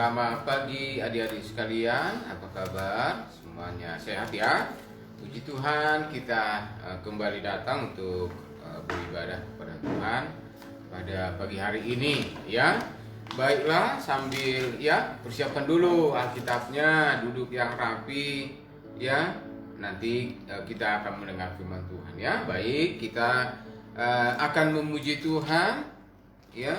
Selamat pagi adik-adik sekalian, apa kabar? Semuanya sehat ya? Puji Tuhan, kita kembali datang untuk beribadah kepada Tuhan pada pagi hari ini ya. Baiklah, sambil ya persiapkan dulu Alkitabnya, duduk yang rapi ya. Nanti kita akan mendengar firman Tuhan ya. Baik, kita akan memuji Tuhan ya.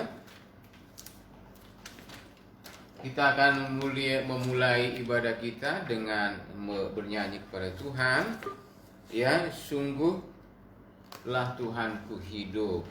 Kita akan memulai ibadah kita dengan bernyanyi kepada Tuhan. Ya, sungguhlah Tuhanku hidup.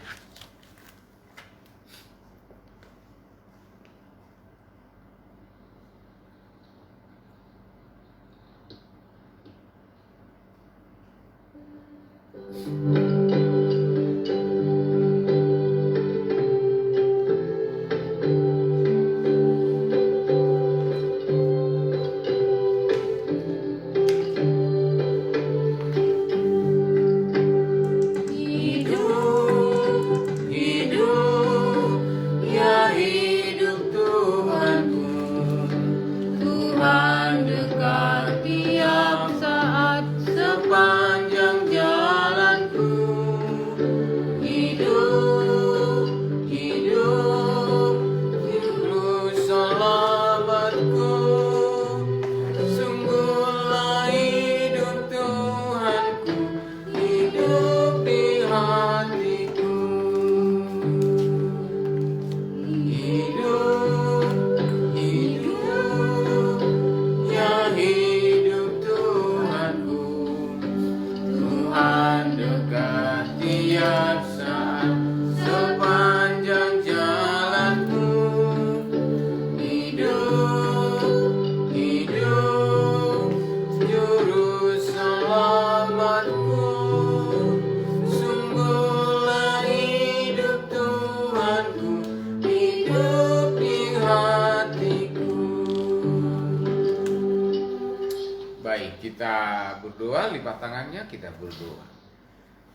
Lipat tangannya, kita berdoa.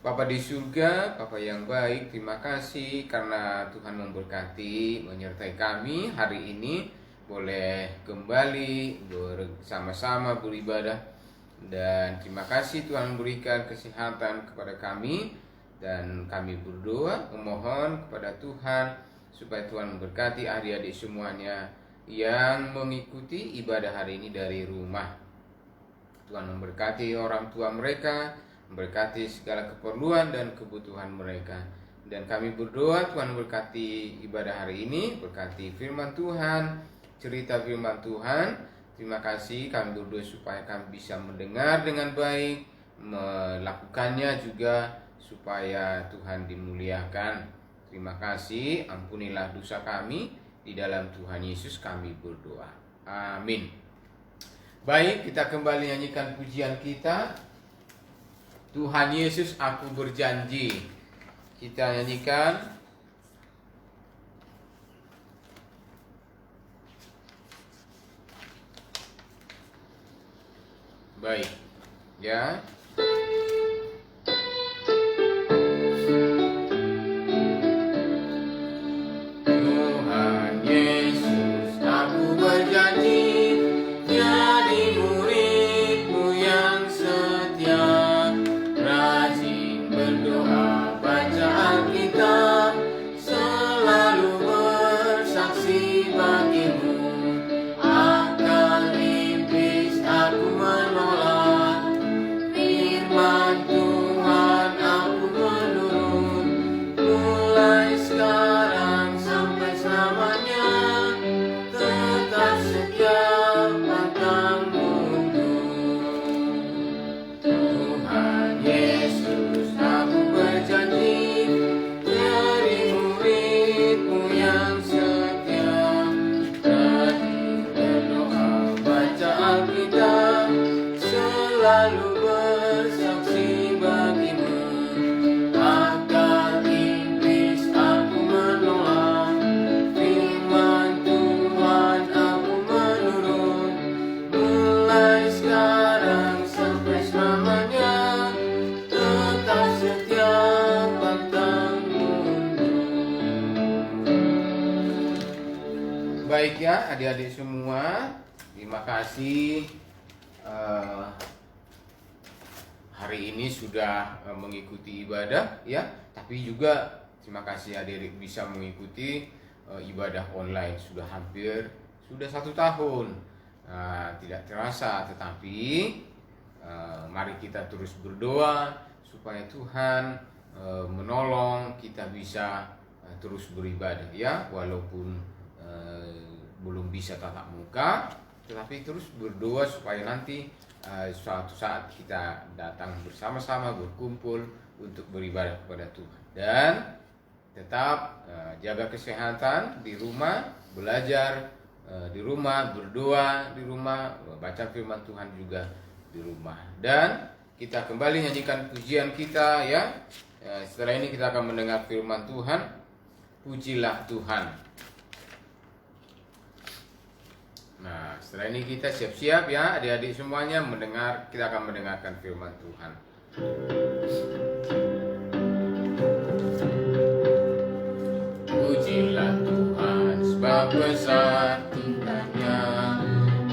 Bapa di surga, Bapa yang baik, terima kasih karena Tuhan memberkati, menyertai kami hari ini boleh kembali bersama-sama beribadah. Dan terima kasih Tuhan memberikan kesehatan kepada kami. Dan kami berdoa, memohon kepada Tuhan supaya Tuhan memberkati adik-adik semuanya yang mengikuti ibadah hari ini dari rumah. Tuhan memberkati orang tua mereka, memberkati segala keperluan dan kebutuhan mereka. Dan kami berdoa Tuhan berkati ibadah hari ini, berkati firman Tuhan, cerita firman Tuhan. Terima kasih, kami berdoa supaya kami bisa mendengar dengan baik, melakukannya juga supaya Tuhan dimuliakan. Terima kasih, ampunilah dosa kami, di dalam Tuhan Yesus kami berdoa. Amin. Baik, kita kembali nyanyikan pujian kita. Tuhan Yesus, aku berjanji. Kita nyanyikan. Baik, ya. Tuhan Yesus, aku berjanji. baik ya adik-adik semua. Terima kasih hari ini sudah mengikuti ibadah ya. Tapi juga terima kasih adik-adik bisa mengikuti ibadah online sudah 1 tahun. Tidak terasa, tetapi mari kita terus berdoa supaya Tuhan menolong kita bisa terus beribadah ya, walaupun belum bisa tatap muka, tetapi terus berdoa supaya nanti suatu saat kita datang bersama-sama berkumpul untuk beribadah kepada Tuhan. Dan tetap jaga kesehatan di rumah, belajar di rumah, berdoa di rumah, baca firman Tuhan juga di rumah. Dan kita kembali nyanyikan pujian kita ya. Setelah ini kita akan mendengar firman Tuhan. Pujilah Tuhan. Nah, setelah ini kita siap-siap ya adik-adik semuanya kita akan mendengarkan firman Tuhan. Pujilah Tuhan sebab besar cintanya.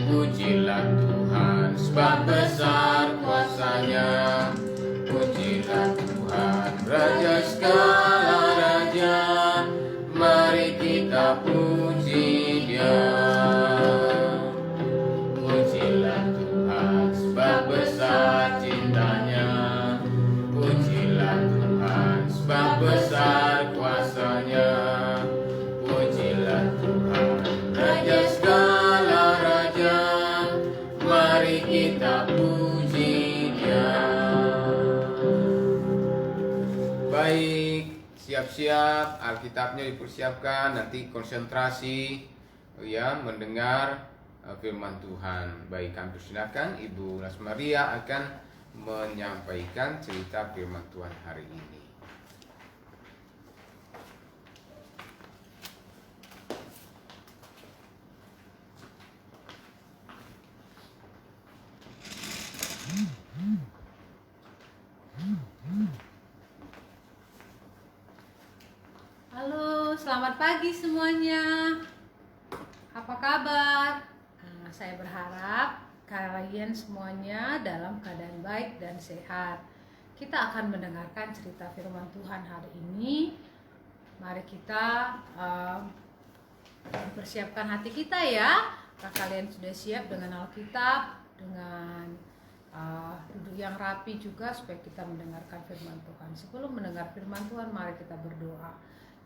Pujilah Tuhan sebab besar kuasanya. Pujilah Tuhan Raja segala raja. Mari kita puji Dia. Pujilah Tuhan sebab besar cintanya. Pujilah Tuhan sebab besar kuasanya. Pujilah Tuhan Raja segala raja. Mari kita puji Dia. Baik, siap-siap, Alkitabnya dipersiapkan, nanti konsentrasi ya mendengar firman Tuhan. Baik, kami persilakan Ibu Lasmaria akan menyampaikan cerita firman Tuhan hari ini. Halo, selamat pagi semuanya. Apa kabar? Saya berharap kalian semuanya dalam keadaan baik dan sehat. Kita akan mendengarkan cerita firman Tuhan hari ini. Mari kita persiapkan hati kita ya. Apakah kalian sudah siap dengan Alkitab, dengan duduk yang rapi juga supaya kita mendengarkan firman Tuhan. Sebelum mendengar firman Tuhan, mari kita berdoa.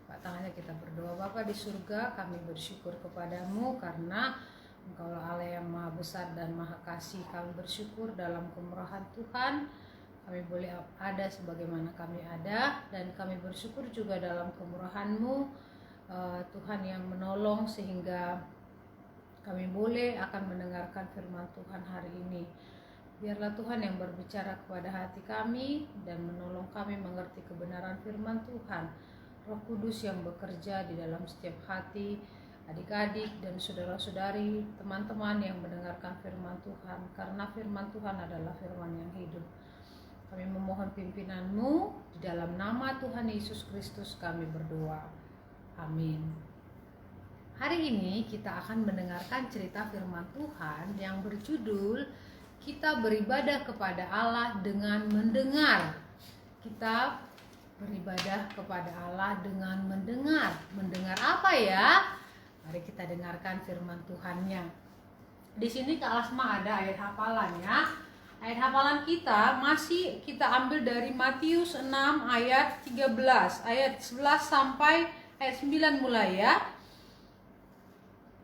Pak, tangannya kita berdoa. Bapa di surga, kami bersyukur kepadamu karena Engkaulah Allah yang maha besar dan maha kasih. Kami bersyukur dalam kemurahan Tuhan kami boleh ada sebagaimana kami ada, dan kami bersyukur juga dalam kemurahan-Mu Tuhan yang menolong sehingga kami boleh akan mendengarkan firman Tuhan hari ini. Biarlah Tuhan yang berbicara kepada hati kami dan menolong kami mengerti kebenaran firman Tuhan. Roh Kudus yang bekerja di dalam setiap hati adik-adik dan saudara-saudari, teman-teman yang mendengarkan firman Tuhan, karena firman Tuhan adalah firman yang hidup. Kami memohon pimpinan-Mu di dalam nama Tuhan Yesus Kristus kami berdoa. Amin. Hari ini kita akan mendengarkan cerita firman Tuhan yang berjudul Kita Beribadah Kepada Allah Dengan Mendengar. Kita beribadah kepada Allah dengan mendengar. Mendengar apa ya? Mari kita dengarkan firman Tuhannya. Di sini Kak Lasma ada ayat hafalannya. Ayat hafalan kita masih kita ambil dari Matius 6 ayat 13, ayat 11 sampai ayat 9 mulai ya.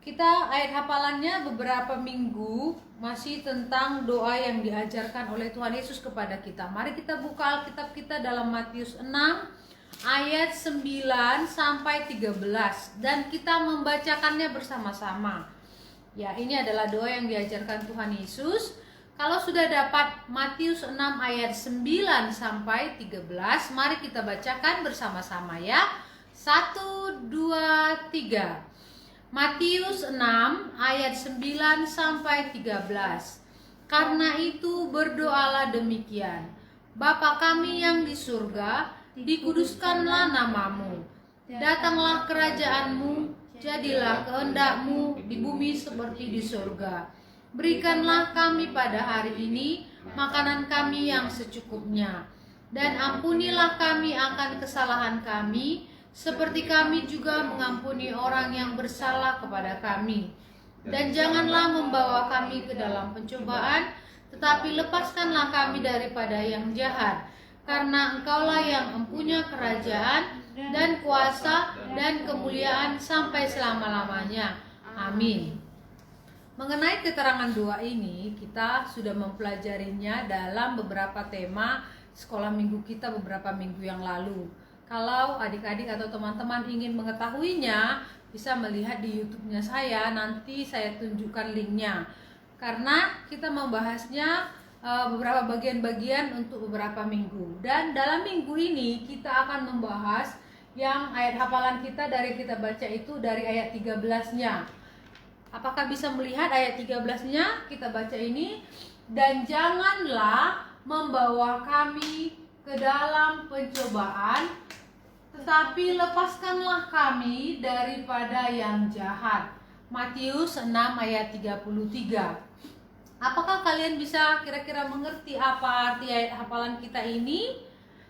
Kita ayat hafalannya beberapa minggu masih tentang doa yang diajarkan oleh Tuhan Yesus kepada kita. Mari kita buka Alkitab kita dalam Matius 6 ayat 9 sampai 13 dan kita membacakannya bersama-sama. Ya, ini adalah doa yang diajarkan Tuhan Yesus. Kalau sudah dapat Matius 6 ayat 9 sampai 13, mari kita bacakan bersama-sama ya. 1, 2, 3. Matius 6 ayat 9 sampai 13. Karena itu berdoalah demikian. Bapa kami yang di surga, dikuduskanlah namamu. Datanglah kerajaan-Mu, jadilah kehendak-Mu di bumi seperti di surga. Berikanlah kami pada hari ini makanan kami yang secukupnya, dan ampunilah kami akan kesalahan kami, seperti kami juga mengampuni orang yang bersalah kepada kami. Dan janganlah membawa kami ke dalam pencobaan, tetapi lepaskanlah kami daripada yang jahat. Karena Engkaulah yang mempunyai kerajaan dan kuasa dan kemuliaan sampai selama-lamanya. Amin. Mengenai keterangan doa ini, kita sudah mempelajarinya dalam beberapa tema sekolah minggu kita beberapa minggu yang lalu. Kalau adik-adik atau teman-teman ingin mengetahuinya, bisa melihat di YouTube-nya saya, nanti saya tunjukkan linknya. Karena kita membahasnya beberapa bagian-bagian untuk beberapa minggu. Dan dalam minggu ini kita akan membahas yang ayat hafalan kita dari kita baca itu dari ayat 13-nya. Apakah bisa melihat ayat 13-nya? Kita baca ini. Dan janganlah membawa kami ke dalam pencobaan, tetapi lepaskanlah kami daripada yang jahat. Matius 6 ayat 33. Apakah kalian bisa kira-kira mengerti apa arti ayat hafalan kita ini?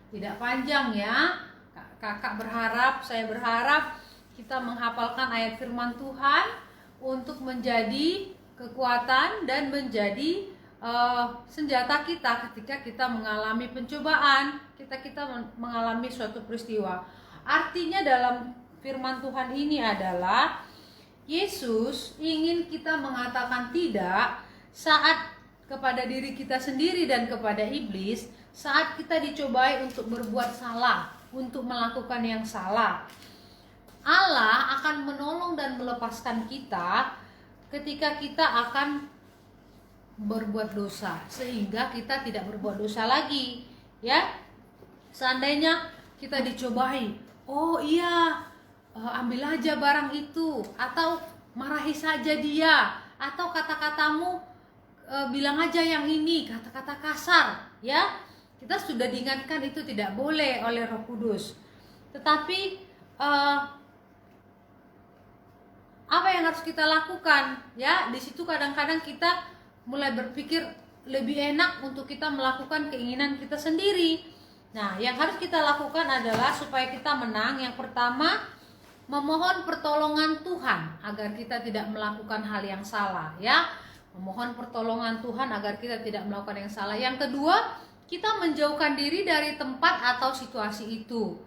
Tidak panjang ya. Kakak berharap, saya berharap kita menghafalkan ayat firman Tuhan untuk menjadi kekuatan dan menjadi senjata kita ketika kita mengalami pencobaan, kita mengalami suatu peristiwa. Artinya dalam firman Tuhan ini adalah Yesus ingin kita mengatakan tidak saat kepada diri kita sendiri dan kepada iblis, saat kita dicobai untuk berbuat salah, untuk melakukan yang salah. Allah akan menolong dan melepaskan kita ketika kita akan berbuat dosa, sehingga kita tidak berbuat dosa lagi, ya. Seandainya kita dicobai, oh iya, ambil aja barang itu, atau marahi saja dia, atau kata-katamu bilang aja yang ini, kata-kata kasar, ya. Kita sudah diingatkan itu tidak boleh oleh Roh Kudus. Tetapi apa yang harus kita lakukan? Ya, di situ kadang-kadang kita mulai berpikir lebih enak untuk kita melakukan keinginan kita sendiri. Nah, yang harus kita lakukan adalah supaya kita menang. Yang pertama, memohon pertolongan Tuhan agar kita tidak melakukan hal yang salah, ya. Memohon pertolongan Tuhan agar kita tidak melakukan yang salah. Yang kedua, kita menjauhkan diri dari tempat atau situasi itu.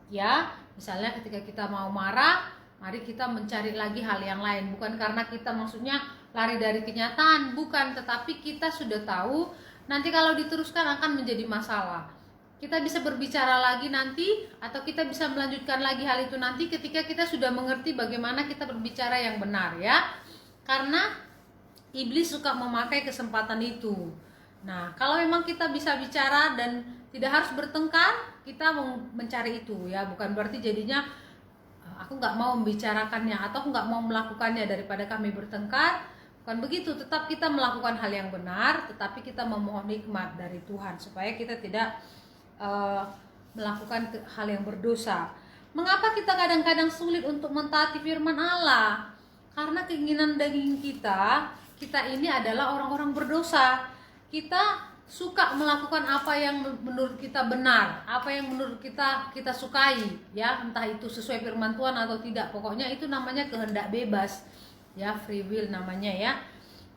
Ya, misalnya ketika kita mau marah, mari kita mencari lagi hal yang lain. Bukan karena kita maksudnya lari dari kenyataan, bukan, tetapi kita sudah tahu nanti kalau diteruskan akan menjadi masalah. Kita bisa berbicara lagi nanti, atau kita bisa melanjutkan lagi hal itu nanti ketika kita sudah mengerti bagaimana kita berbicara yang benar, ya. Karena iblis suka memakai kesempatan itu. Nah, kalau memang kita bisa bicara dan tidak harus bertengkar, kita mencari itu, ya. Bukan berarti jadinya aku nggak mau membicarakannya atau nggak mau melakukannya daripada kami bertengkar. Bukan begitu. Tetap kita melakukan hal yang benar, tetapi kita memohon hikmat dari Tuhan supaya kita tidak melakukan hal yang berdosa. Mengapa kita kadang-kadang sulit untuk mentaati firman Allah? Karena keinginan daging kita ini adalah orang-orang berdosa. Kita suka melakukan apa yang menurut kita benar, apa yang menurut kita sukai, ya, entah itu sesuai firman Tuhan atau tidak. Pokoknya itu namanya kehendak bebas, ya, free will namanya, ya.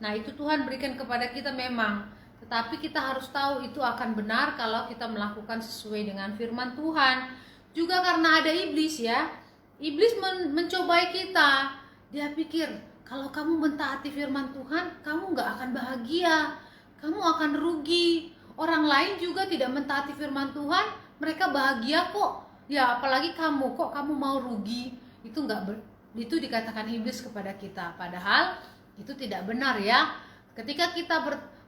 Nah, itu Tuhan berikan kepada kita memang, tetapi kita harus tahu itu akan benar kalau kita melakukan sesuai dengan firman Tuhan. Juga karena ada iblis, ya. Iblis mencobai kita. Dia pikir kalau kamu mentaati firman Tuhan, kamu nggak akan bahagia, kamu akan rugi. Orang lain juga tidak mentaati firman Tuhan, mereka bahagia kok. Ya, apalagi kamu, kok kamu mau rugi? Itu itu dikatakan iblis kepada kita. Padahal itu tidak benar, ya. Ketika kita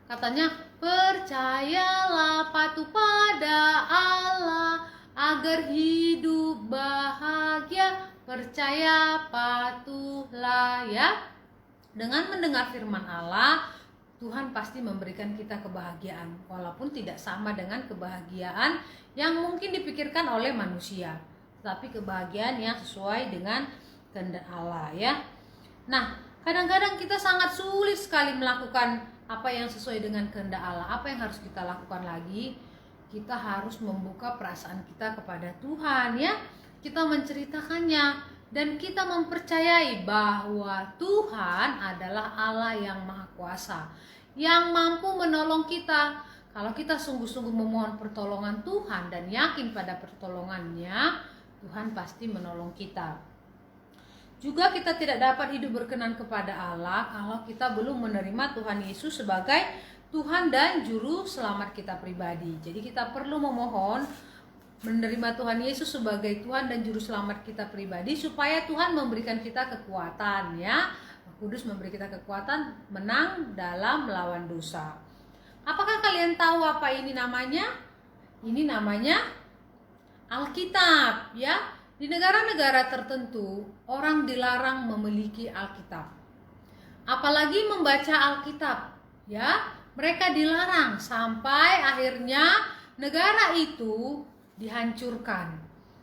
katanya percayalah, patuh pada Allah agar hidup bahagia, percaya patuhlah, ya. Dengan mendengar firman Allah, Tuhan pasti memberikan kita kebahagiaan, walaupun tidak sama dengan kebahagiaan yang mungkin dipikirkan oleh manusia, tapi kebahagiaan yang sesuai dengan kehendak Allah ya. Nah, kadang-kadang kita sangat sulit sekali melakukan apa yang sesuai dengan kehendak Allah. Apa yang harus kita lakukan lagi? Kita harus membuka perasaan kita kepada Tuhan ya. Kita menceritakannya dan kita mempercayai bahwa Tuhan adalah Allah yang Maha Kuasa, yang mampu menolong kita. Kalau kita sungguh-sungguh memohon pertolongan Tuhan dan yakin pada pertolongannya, Tuhan pasti menolong kita. Juga kita tidak dapat hidup berkenan kepada Allah kalau kita belum menerima Tuhan Yesus sebagai Tuhan dan Juru Selamat kita pribadi. Jadi kita perlu memohon menerima Tuhan Yesus sebagai Tuhan dan Juru Selamat kita pribadi supaya Tuhan memberikan kita kekuatan ya. Roh Kudus memberi kita kekuatan menang dalam melawan dosa. Apakah kalian tahu apa ini namanya? Ini namanya Alkitab ya. Di negara-negara tertentu orang dilarang memiliki Alkitab. Apalagi membaca Alkitab ya. Mereka dilarang sampai akhirnya negara itu dihancurkan.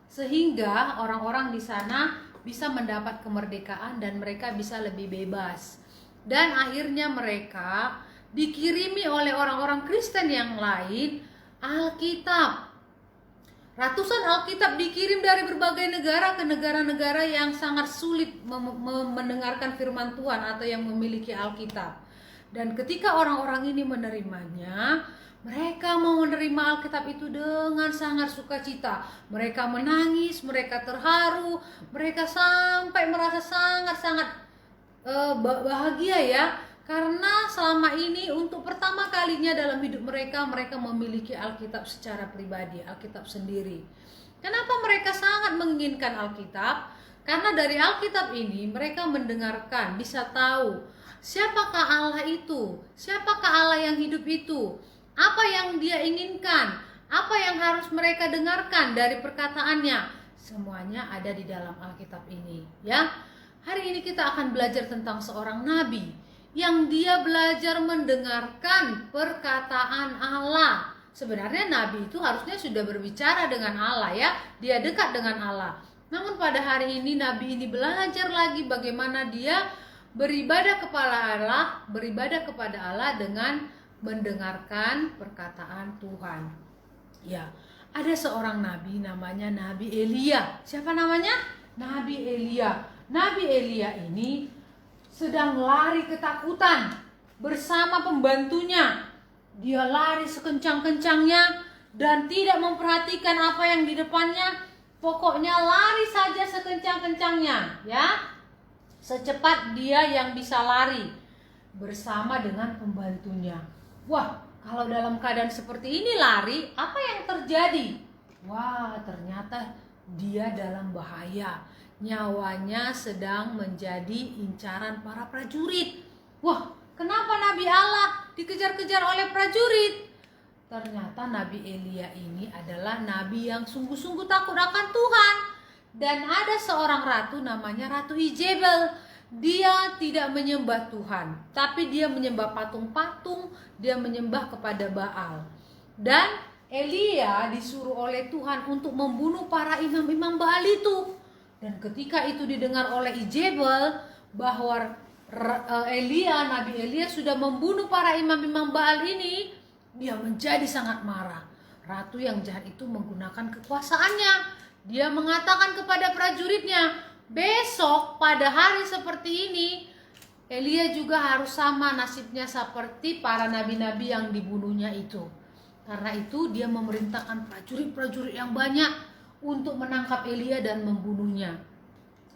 Sehingga orang-orang di sana bisa mendapat kemerdekaan dan mereka bisa lebih bebas. Dan akhirnya mereka dikirimi oleh orang-orang Kristen yang lain Alkitab. Ratusan Alkitab dikirim dari berbagai negara ke negara-negara yang sangat sulit mendengarkan firman Tuhan atau yang memiliki Alkitab. Dan ketika orang-orang ini menerimanya, mereka mau menerima Alkitab itu dengan sangat sukacita. Mereka menangis, mereka terharu, mereka sampai merasa sangat-sangat bahagia ya. Karena selama ini untuk pertama kalinya dalam hidup mereka, mereka memiliki Alkitab secara pribadi, Alkitab sendiri. Kenapa mereka sangat menginginkan Alkitab? Karena dari Alkitab ini mereka mendengarkan, bisa tahu siapakah Allah itu, siapakah Allah yang hidup itu, apa yang Dia inginkan, apa yang harus mereka dengarkan dari perkataannya. Semuanya ada di dalam Alkitab ini ya. Hari ini kita akan belajar tentang seorang nabi yang dia belajar mendengarkan perkataan Allah. Sebenarnya nabi itu harusnya sudah berbicara dengan Allah ya. Dia dekat dengan Allah. Namun pada hari ini nabi ini belajar lagi bagaimana dia beribadah kepada Allah dengan mendengarkan perkataan Tuhan. Ya, ada seorang nabi namanya Nabi Elia. Siapa namanya? Nabi Elia. Nabi Elia ini sedang lari ketakutan bersama pembantunya. Dia lari sekencang-kencangnya dan tidak memperhatikan apa yang di depannya. Pokoknya lari saja sekencang-kencangnya ya. Secepat dia yang bisa lari bersama dengan pembantunya. Wah, kalau dalam keadaan seperti ini lari, apa yang terjadi? Wah, ternyata dia dalam bahaya. Nyawanya sedang menjadi incaran para prajurit. Wah, kenapa Nabi Allah dikejar-kejar oleh prajurit? Ternyata Nabi Elia ini adalah nabi yang sungguh-sungguh takut akan Tuhan. Dan ada seorang ratu namanya Ratu Izebel. Dia tidak menyembah Tuhan, tapi dia menyembah patung-patung, dia menyembah kepada Baal. Dan Elia disuruh oleh Tuhan untuk membunuh para imam-imam Baal itu. Dan ketika itu didengar oleh Izebel bahwa Nabi Elia sudah membunuh para imam-imam Baal ini, dia menjadi sangat marah. Ratu yang jahat itu menggunakan kekuasaannya. Dia mengatakan kepada prajuritnya, besok pada hari seperti ini, Elia juga harus sama nasibnya seperti para nabi-nabi yang dibunuhnya itu. Karena itu dia memerintahkan prajurit-prajurit yang banyak untuk menangkap Elia dan membunuhnya.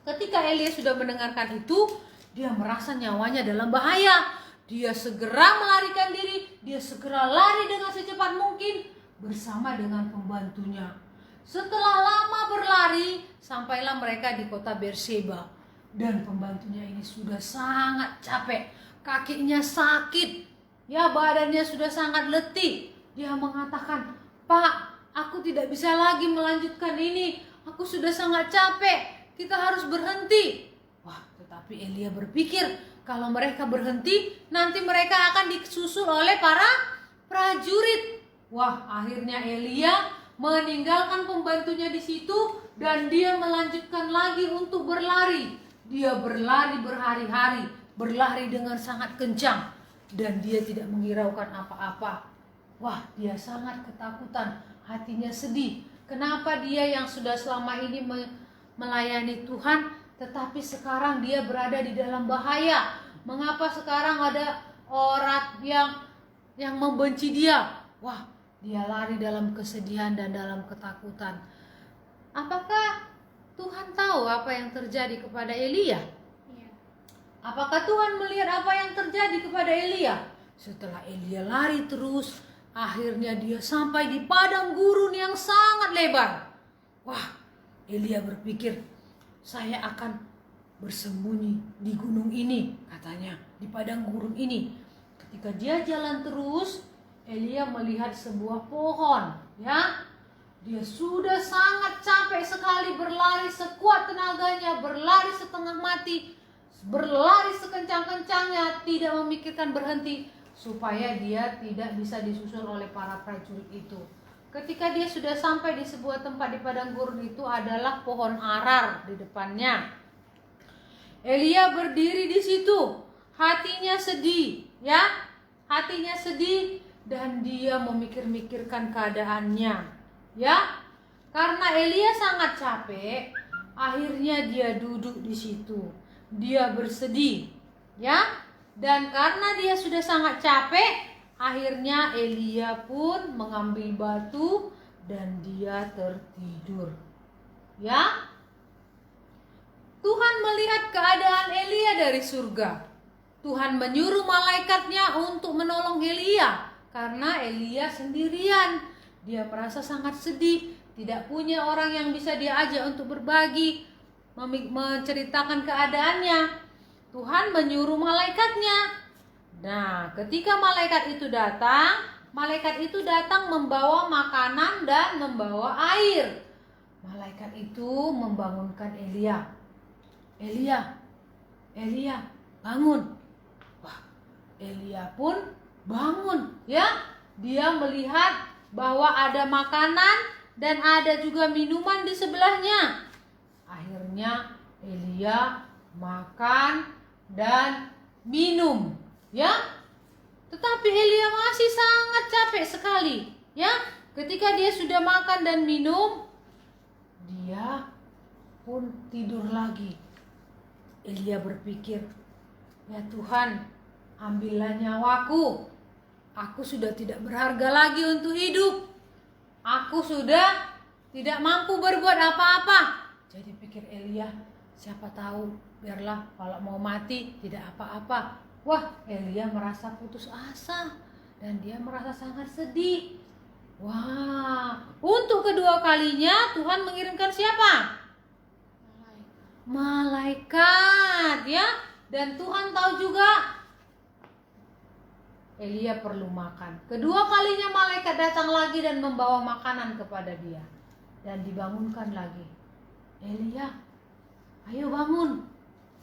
Ketika Elia sudah mendengarkan itu, dia merasa nyawanya dalam bahaya. Dia segera melarikan diri, dia segera lari dengan secepat mungkin bersama dengan pembantunya. Setelah lama berlari, sampailah mereka di kota Berseba. Dan pembantunya ini sudah sangat capek, kakinya sakit, ya badannya sudah sangat letih. Dia mengatakan, "Pak, aku tidak bisa lagi melanjutkan ini. Aku sudah sangat capek. Kita harus berhenti." Wah, tetapi Elia berpikir kalau mereka berhenti, nanti mereka akan disusul oleh para prajurit. Wah, akhirnya Elia meninggalkan pembantunya di situ dan dia melanjutkan lagi untuk berlari. Dia berlari berhari-hari, berlari dengan sangat kencang, dan dia tidak menghiraukan apa-apa. Wah, dia sangat ketakutan, hatinya sedih. Kenapa dia yang sudah selama ini melayani Tuhan, tetapi sekarang dia berada di dalam bahaya? Mengapa sekarang ada orang yang membenci dia? Wah, dia lari dalam kesedihan dan dalam ketakutan. Apakah Tuhan tahu apa yang terjadi kepada Elia? Iya. Apakah Tuhan melihat apa yang terjadi kepada Elia? Setelah Elia lari terus, akhirnya dia sampai di padang gurun yang sangat lebar. Wah, Elia berpikir, saya akan bersembunyi di gunung ini, katanya, di padang gurun ini. Ketika dia jalan terus, Elia melihat sebuah pohon, ya. Dia sudah sangat capek sekali berlari sekuat tenaganya, berlari setengah mati, berlari sekencang-kencangnya, tidak memikirkan berhenti supaya dia tidak bisa disusul oleh para prajurit itu. Ketika dia sudah sampai di sebuah tempat di padang gurun itu adalah pohon arar di depannya. Elia berdiri di situ, hatinya sedih, ya, hatinya sedih dan dia memikir-mikirkan keadaannya. Ya, karena Elia sangat capek, akhirnya dia duduk di situ. Dia bersedih, ya. Dan karena dia sudah sangat capek, akhirnya Elia pun mengambil batu dan dia tertidur. Ya. Tuhan melihat keadaan Elia dari surga. Tuhan menyuruh malaikatnya untuk menolong Elia karena Elia sendirian. Dia merasa sangat sedih, tidak punya orang yang bisa diajak untuk berbagi, menceritakan keadaannya. Tuhan menyuruh malaikatnya. Nah, ketika malaikat itu datang membawa makanan dan membawa air. Malaikat itu membangunkan Elia. Elia, bangun. Wah, Elia pun bangun, ya. Dia melihat bahwa ada makanan dan ada juga minuman di sebelahnya. Akhirnya Elia makan dan minum, ya. Tetapi Elia masih sangat capek sekali, ya. Ketika dia sudah makan dan minum, dia pun tidur lagi. Elia berpikir, ya Tuhan, ambillah nyawaku. Aku sudah tidak berharga lagi untuk hidup. Aku sudah tidak mampu berbuat apa-apa. Jadi pikir Elia, siapa tahu biarlah kalau mau mati tidak apa-apa. Wah, Elia merasa putus asa dan dia merasa sangat sedih. Wah, untuk kedua kalinya Tuhan mengirimkan siapa? Malaikat, ya. Dan Tuhan tahu juga Elia perlu makan. Kedua kalinya malaikat datang lagi dan membawa makanan kepada dia. Dan dibangunkan lagi. Elia, ayo bangun.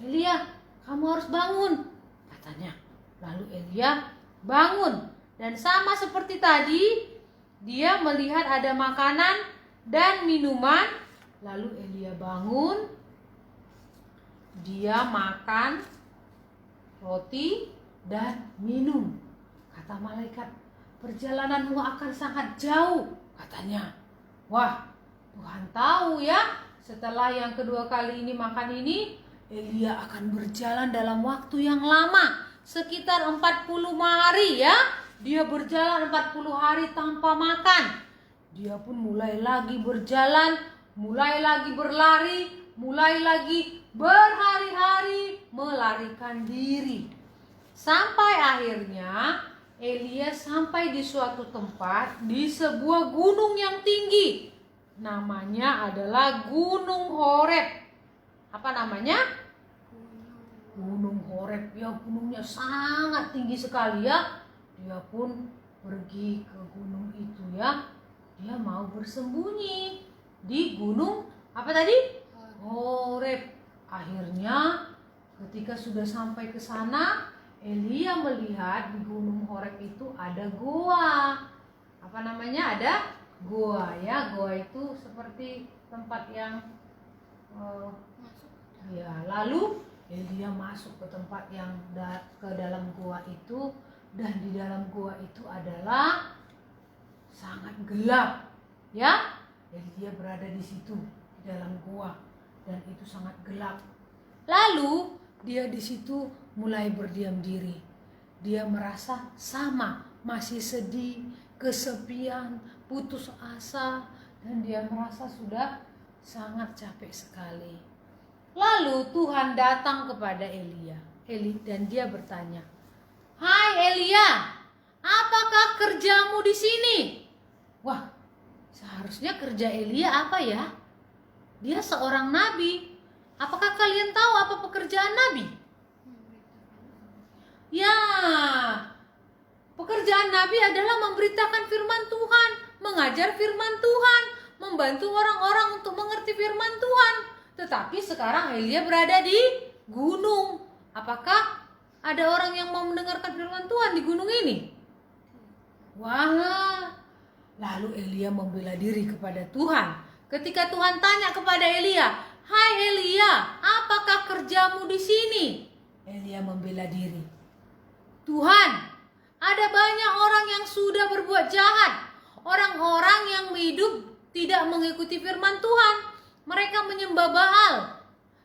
Elia, kamu harus bangun, katanya. Lalu Elia bangun. Dan sama seperti tadi, dia melihat ada makanan dan minuman. Lalu Elia bangun. Dia makan roti dan minum. Kata malaikat, perjalananmu akan sangat jauh, katanya. Wah, Tuhan tahu ya, setelah yang kedua kali ini makan ini, Elia akan berjalan dalam waktu yang lama, sekitar 40 hari ya. Dia berjalan 40 hari tanpa makan. Dia pun mulai lagi berjalan, mulai lagi berlari, mulai lagi berhari-hari melarikan diri. Sampai akhirnya Elia sampai di suatu tempat di sebuah gunung yang tinggi. Namanya adalah Gunung Horeb. Apa namanya? Gunung Horeb. Ya, gunungnya sangat tinggi sekali ya. Dia pun pergi ke gunung itu ya. Dia mau bersembunyi di gunung apa tadi? Horeb. Akhirnya ketika sudah sampai ke sana, Elia melihat di Gunung Horeb itu ada goa. Apa namanya? Ada goa ya. Goa itu seperti tempat yang Ya, lalu Elia masuk ke tempat yang ke dalam gua itu, dan di dalam gua itu adalah sangat gelap. Ya, Elia berada di situ di dalam gua dan itu sangat gelap. Lalu dia di situ mulai berdiam diri. Dia merasa sama, masih sedih, kesepian, putus asa, dan dia merasa sudah sangat capek sekali. Lalu Tuhan datang kepada Elia, dan dia bertanya, "Hai Elia, apakah kerjamu di sini?" Wah, seharusnya kerja Elia apa ya? Dia seorang nabi. Apakah kalian tahu apa pekerjaan nabi? Ya, pekerjaan nabi adalah memberitakan firman Tuhan, mengajar firman Tuhan, membantu orang-orang untuk mengerti firman Tuhan. Tetapi sekarang Elia berada di gunung. Apakah ada orang yang mau mendengarkan firman Tuhan di gunung ini? Wah, lalu Elia membela diri kepada Tuhan. Ketika Tuhan tanya kepada Elia, "Hai Elia, apakah kerjamu di sini?" Elia membela diri. "Tuhan, ada banyak orang yang sudah berbuat jahat. Orang-orang yang hidup tidak mengikuti firman Tuhan. Mereka menyembah Baal.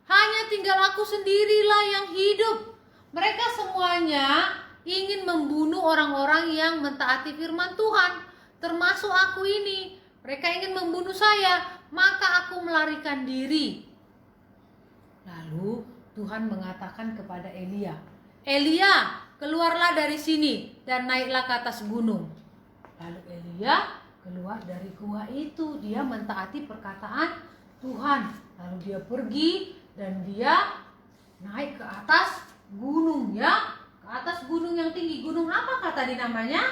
Hanya tinggal aku sendirilah yang hidup. Mereka semuanya ingin membunuh orang-orang yang mentaati firman Tuhan, termasuk aku ini. Mereka ingin membunuh saya, maka aku melarikan diri." Lalu Tuhan mengatakan kepada Elia, "Elia, keluarlah dari sini dan naiklah ke atas gunung." Lalu Elia keluar dari gua itu. Dia mentaati perkataan Tuhan. Lalu dia pergi dan dia naik ke atas gunung, ya. Ke atas gunung yang tinggi. Gunung apa tadi namanya?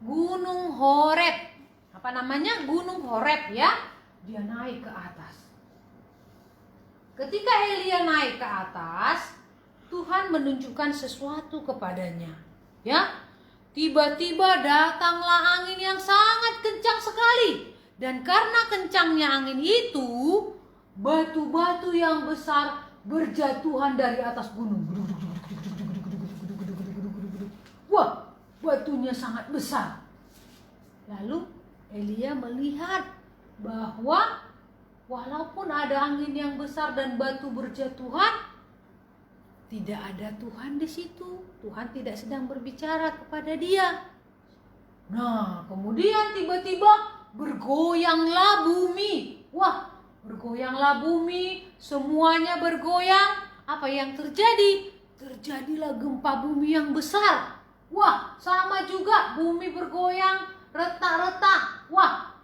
Gunung Horeb. Apa namanya? Gunung Horeb, ya. Dia naik ke atas. Ketika Elia naik ke atas, Tuhan menunjukkan sesuatu kepadanya. Ya, tiba-tiba datanglah angin yang sangat kencang sekali. Dan karena kencangnya angin itu, batu-batu yang besar berjatuhan dari atas gunung. Wah, batunya sangat besar. Lalu Elia melihat bahwa walaupun ada angin yang besar dan batu berjatuhan, tidak ada Tuhan di situ. Tuhan tidak sedang berbicara kepada dia. Nah, kemudian tiba-tiba bergoyanglah bumi. Wah, bergoyanglah bumi, semuanya bergoyang. Apa yang terjadi? Terjadilah gempa bumi yang besar. Wah, sama juga bumi bergoyang, retak-retak. Wah,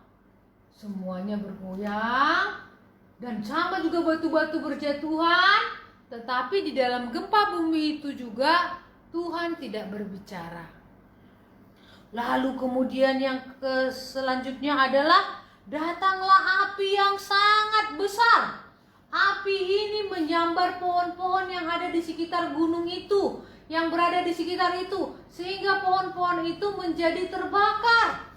semuanya bergoyang dan sama juga batu-batu berjatuhan. Tetapi di dalam gempa bumi itu juga Tuhan tidak berbicara. Lalu kemudian yang selanjutnya adalah datanglah api yang sangat besar. Api ini menyambar pohon-pohon yang ada di sekitar gunung itu, yang berada di sekitar itu, sehingga pohon-pohon itu menjadi terbakar.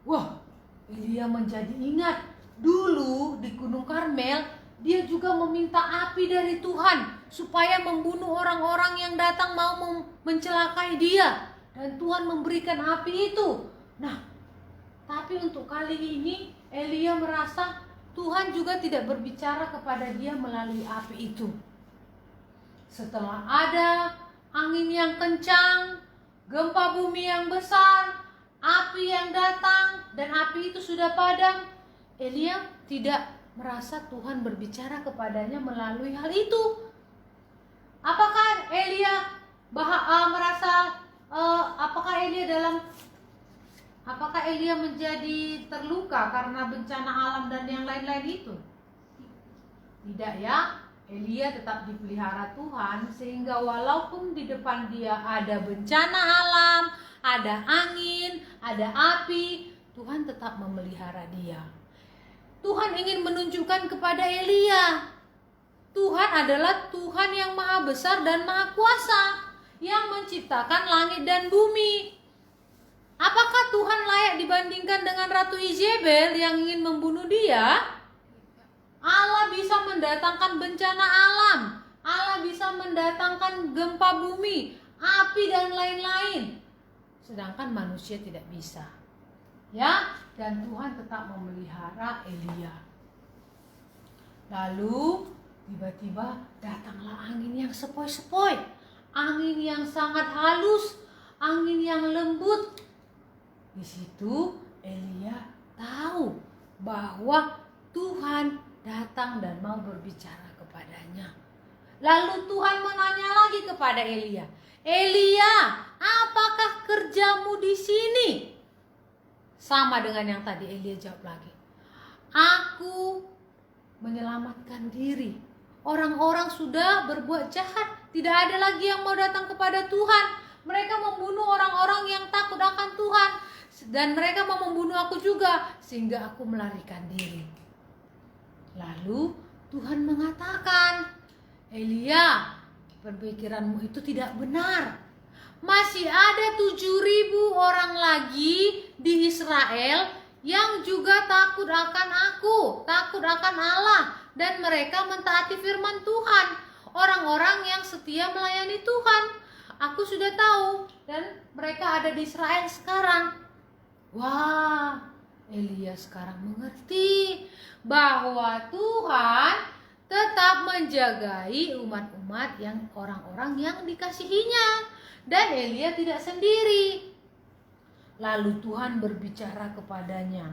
Wah, Elia menjadi ingat dulu di Gunung Karmel, dia juga meminta api dari Tuhan supaya membunuh orang-orang yang datang mau mencelakai dia. Dan Tuhan memberikan api itu. Nah, tapi untuk kali ini Elia merasa Tuhan juga tidak berbicara kepada dia melalui api itu. Setelah ada angin yang kencang, gempa bumi yang besar, api yang datang, dan api itu sudah padam, Elia tidak merasa Tuhan berbicara kepadanya melalui hal itu. Apakah Elia merasa apakah Elia menjadi terluka karena bencana alam dan yang lain-lain itu? Tidak, ya. Elia tetap dipelihara Tuhan, sehingga walaupun di depan dia ada bencana alam, ada angin, ada api, Tuhan tetap memelihara dia. Tuhan ingin menunjukkan kepada Elia, Tuhan adalah Tuhan yang maha besar dan maha kuasa, yang menciptakan langit dan bumi. Apakah Tuhan layak dibandingkan dengan Ratu Izebel yang ingin membunuh dia? Allah bisa mendatangkan bencana alam, Allah bisa mendatangkan gempa bumi, api dan lain-lain. Sedangkan manusia tidak bisa. Ya, dan Tuhan tetap memelihara Elia. Lalu tiba-tiba datanglah angin yang sepoi-sepoi, angin yang sangat halus, angin yang lembut. Di situ Elia tahu bahwa Tuhan datang dan mau berbicara kepadanya. Lalu Tuhan menanya lagi kepada Elia, Elia, apakah kerjamu di sini? Sama dengan yang tadi Elia jawab lagi, aku menyelamatkan diri. Orang-orang sudah berbuat jahat, tidak ada lagi yang mau datang kepada Tuhan. Mereka membunuh orang-orang yang takut akan Tuhan, dan mereka mau membunuh aku juga, sehingga aku melarikan diri. Lalu Tuhan mengatakan, Elia, perpikiranmu itu tidak benar. Masih ada 7.000 orang lagi di Israel yang juga takut akan aku, takut akan Allah, dan mereka mentaati firman Tuhan. Orang-orang yang setia melayani Tuhan. Aku sudah tahu, dan mereka ada di Israel sekarang. Wah, Elia sekarang mengerti bahwa Tuhan tetap menjagai umat-umat yang orang-orang yang dikasihinya, dan Elia tidak sendiri. Lalu Tuhan berbicara kepadanya,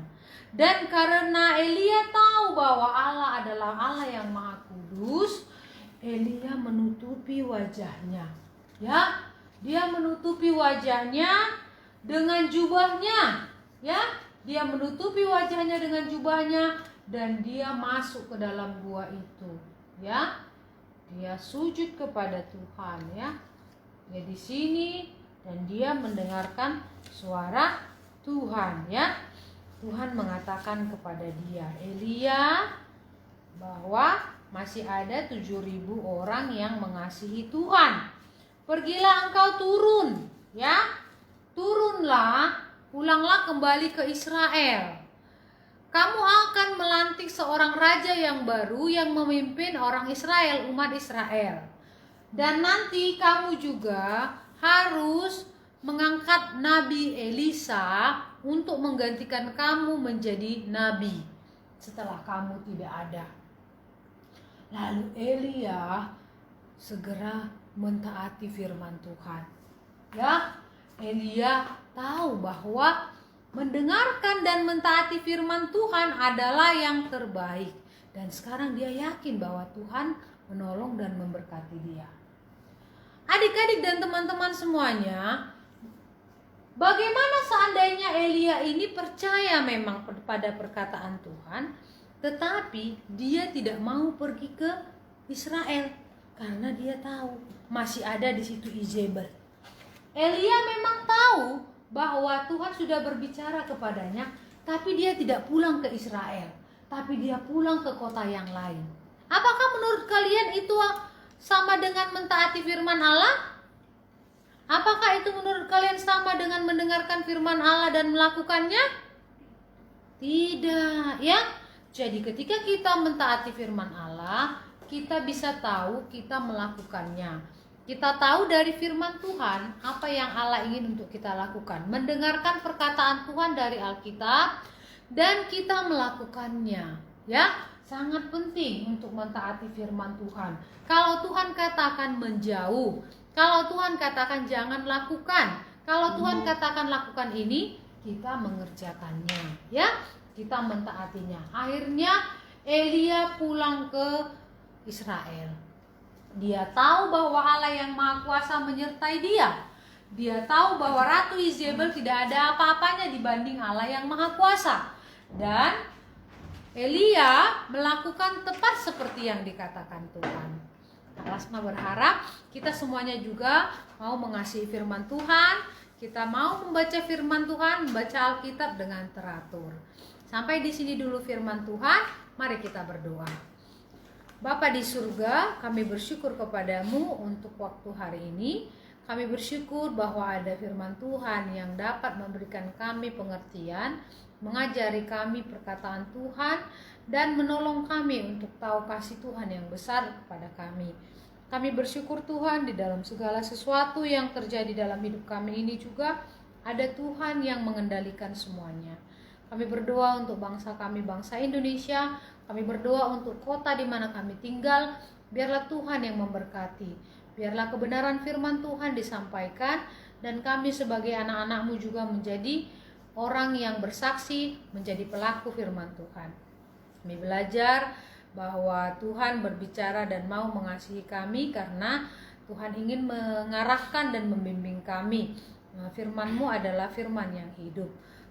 dan karena Elia tahu bahwa Allah adalah Allah yang Maha Kudus, Elia menutupi wajahnya. Ya, dia menutupi wajahnya dengan jubahnya. Ya, dia menutupi wajahnya dengan jubahnya, dan dia masuk ke dalam gua itu. Ya, dia sujud kepada Tuhan. Ya, dia di sini dan dia mendengarkan suara Tuhan. Ya, Tuhan mengatakan kepada dia, Elia, bahwa masih ada 7.000 orang yang mengasihi Tuhan. Pergilah engkau turun, ya, turunlah, pulanglah kembali ke Israel. Kamu akan melantik seorang raja yang baru yang memimpin orang Israel, umat Israel. Dan nanti kamu juga harus mengangkat Nabi Elisa untuk menggantikan kamu menjadi nabi setelah kamu tidak ada. Lalu Elia segera mentaati firman Tuhan. Ya, Elia tahu bahwa mendengarkan dan mentaati firman Tuhan adalah yang terbaik. Dan sekarang dia yakin bahwa Tuhan menolong dan memberkati dia. Adik-adik dan teman-teman semuanya, bagaimana seandainya Elia ini percaya memang pada perkataan Tuhan, tetapi dia tidak mau pergi ke Israel karena dia tahu masih ada di situ Izebel. Elia memang tahu bahwa Tuhan sudah berbicara kepadanya, tapi dia tidak pulang ke Israel, tapi dia pulang ke kota yang lain. Apakah menurut kalian itu sama dengan mentaati firman Allah? Apakah itu menurut kalian sama dengan mendengarkan firman Allah dan melakukannya? Tidak, ya. Jadi ketika kita mentaati firman Allah, kita bisa tahu kita melakukannya. Kita tahu dari firman Tuhan apa yang Allah ingin untuk kita lakukan. Mendengarkan perkataan Tuhan dari Alkitab dan kita melakukannya. Ya, sangat penting untuk mentaati firman Tuhan. Kalau Tuhan katakan menjauh, kalau Tuhan katakan jangan lakukan, kalau Tuhan katakan lakukan ini, kita mengerjakannya. Ya, kita mentaatinya. Akhirnya Elia pulang ke Israel. Dia tahu bahwa Allah yang Maha Kuasa menyertai dia. Dia tahu bahwa Ratu Izebel tidak ada apa-apanya dibanding Allah yang Maha Kuasa. Dan Elia melakukan tepat seperti yang dikatakan Tuhan. Lasma berharap kita semuanya juga mau mengasihi firman Tuhan. Kita mau membaca firman Tuhan, membaca Alkitab dengan teratur. Sampai di sini dulu firman Tuhan. Mari kita berdoa. Bapa di surga, kami bersyukur kepadamu untuk waktu hari ini. Kami bersyukur bahwa ada firman Tuhan yang dapat memberikan kami pengertian, mengajari kami perkataan Tuhan, dan menolong kami untuk tahu kasih Tuhan yang besar kepada kami. Kami bersyukur Tuhan di dalam segala sesuatu yang terjadi dalam hidup kami ini juga ada Tuhan yang mengendalikan semuanya. Kami berdoa untuk bangsa kami, bangsa Indonesia. Kami berdoa untuk kota di mana kami tinggal. Biarlah Tuhan yang memberkati. Biarlah kebenaran firman Tuhan disampaikan. Dan kami sebagai anak-anak-Mu juga menjadi orang yang bersaksi, menjadi pelaku firman Tuhan. Kami belajar bahwa Tuhan berbicara dan mau mengasihi kami karena Tuhan ingin mengarahkan dan membimbing kami. Firman-Mu adalah firman yang hidup.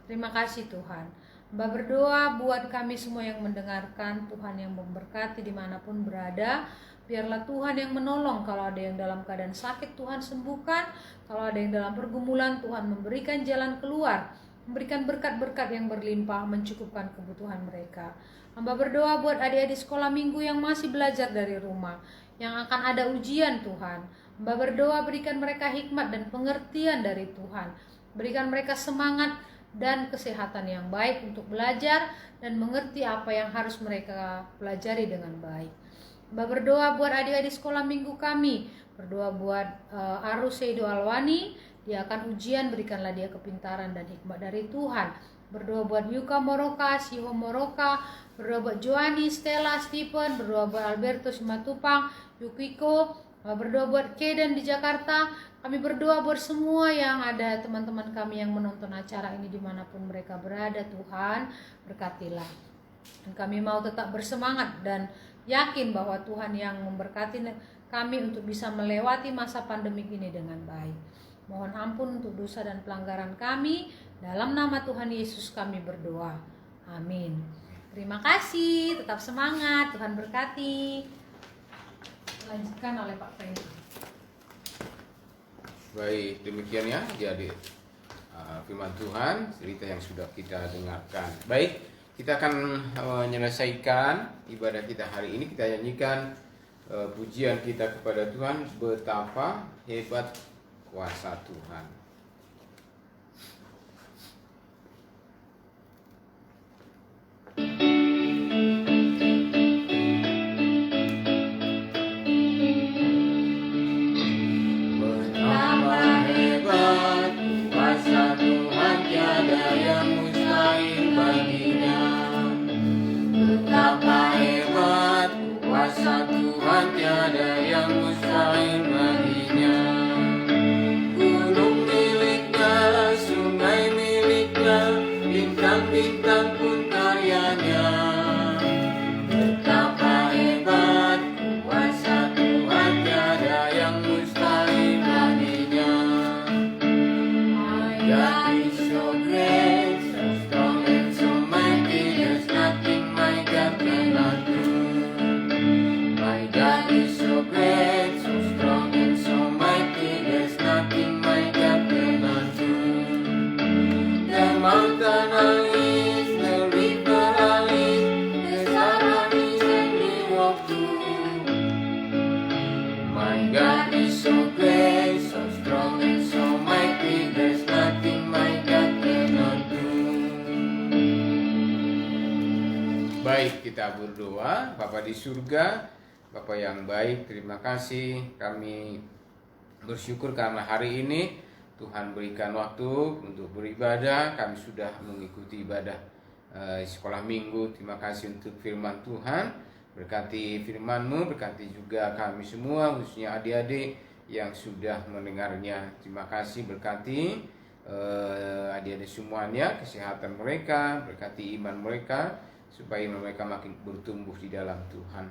Terima kasih Tuhan. Mbak berdoa buat kami semua yang mendengarkan, Tuhan yang memberkati dimanapun berada. Biarlah Tuhan yang menolong, kalau ada yang dalam keadaan sakit Tuhan sembuhkan, kalau ada yang dalam pergumulan Tuhan memberikan jalan keluar, memberikan berkat-berkat yang berlimpah, mencukupkan kebutuhan mereka. Hamba berdoa buat adik-adik sekolah minggu yang masih belajar dari rumah, yang akan ada ujian Tuhan. Hamba berdoa berikan mereka hikmat dan pengertian dari Tuhan. Berikan mereka semangat dan kesehatan yang baik untuk belajar dan mengerti apa yang harus mereka pelajari dengan baik. Hamba berdoa buat adik-adik sekolah minggu kami. Berdoa buat Arus Seido Alwani, dia akan ujian, berikanlah dia kepintaran dan hikmat dari Tuhan. Berdoa buat Yuka Moroka, Siho Moroka, berdoa buat Joani, Stella, Stephen, berdoa buat Alberto Simatupang, Yukiko, berdoa buat Keden di Jakarta. Kami berdoa buat semua yang ada teman-teman kami yang menonton acara ini dimanapun mereka berada. Tuhan berkatilah. Dan kami mau tetap bersemangat dan yakin bahwa Tuhan yang memberkati kami untuk bisa melewati masa pandemik ini dengan baik. Mohon ampun untuk dosa dan pelanggaran kami. Dalam nama Tuhan Yesus kami berdoa. Amin. Terima kasih. Tetap semangat. Tuhan berkati. Lanjutkan oleh Pak Freddy. Baik, demikian ya jadi firman Tuhan, cerita yang sudah kita dengarkan. Baik, kita akan menyelesaikan ibadah kita hari ini. Kita nyanyikan pujian kita kepada Tuhan, betapa hebat kuasa Tuhan. Baik, kita berdoa. Bapa di surga, Bapa yang baik, terima kasih. Kami bersyukur karena hari ini Tuhan berikan waktu untuk beribadah. Kami sudah mengikuti ibadah sekolah minggu. Terima kasih untuk firman Tuhan. Berkati firman-Mu, berkati juga kami semua, khususnya adik-adik yang sudah mendengarnya. Terima kasih, berkati adik-adik semuanya, kesehatan mereka, berkati iman mereka, supaya mereka makin bertumbuh di dalam Tuhan.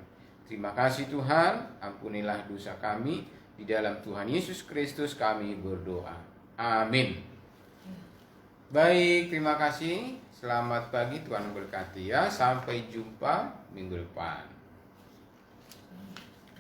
Terima kasih Tuhan, ampunilah dosa kami. Di dalam Tuhan Yesus Kristus kami berdoa. Amin. Baik, terima kasih. Selamat pagi, Tuhan berkati ya. Sampai jumpa minggu depan.